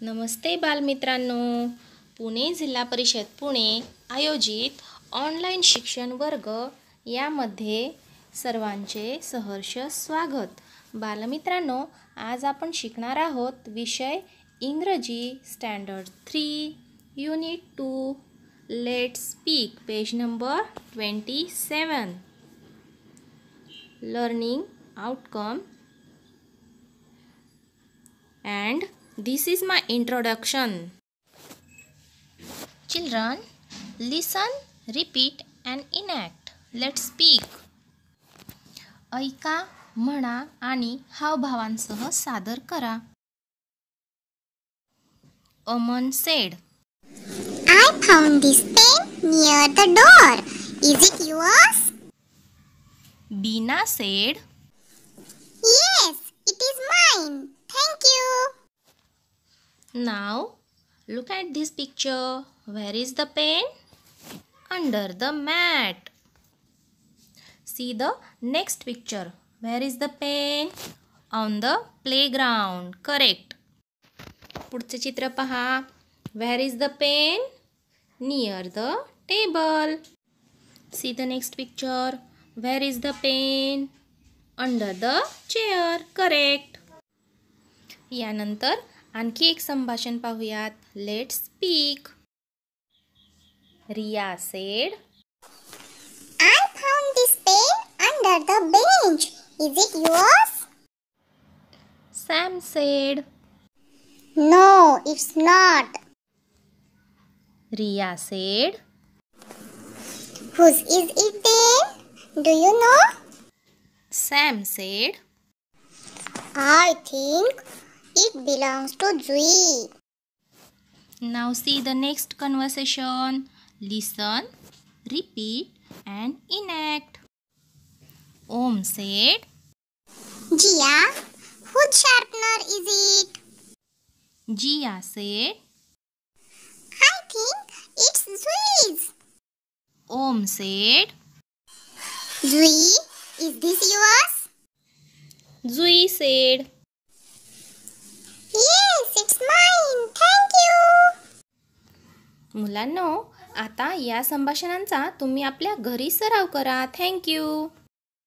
नमस्ते बालमित्रांनो, पुणे जिल्हा परिषद पुणे आयोजित ऑनलाईन शिक्षण वर्ग यामध्ये सर्वांचे सहर्ष स्वागत। बालमित्रांनो, आज आपण शिकणार आहोत विषय इंग्रजी standard 3 unit 2 let's speak page number 27 learning outcome and this is my introduction. Children, listen, repeat and enact. Let's speak. ऐका, म्हणा आणि हावभावांसह सादर करा. अमन said, I found this pen near the door. Is it yours? Beena said, Yes, it is mine. Thank you. Now look at this picture. Where is the pen? Under the mat. See the next picture. Where is the pen? On the playground. Correct. पुढचे चित्र पहा. Where is the pen? Near the table. See the next picture. Where is the pen? Under the chair. Correct. यानंतर आणखी एक संभाषण पाहूयात. Let's speak. Riya said, I found this pen under the bench. Is it yours? Sam said, No, it's not. Riya said, Whose is it then? Do you know? Sam said, I think it belongs to Zui. Now see the next conversation. Listen, repeat and enact. Om said, Jia, whose sharpener is it? Jia said, I think it's Zui's. Om said, Zui, is this yours? Zui said, Yes, it's mine. Thank you. मुलांनो, आता या संभाषणांचा तुम्ही आपल्या घरी सराव करा. Thank you.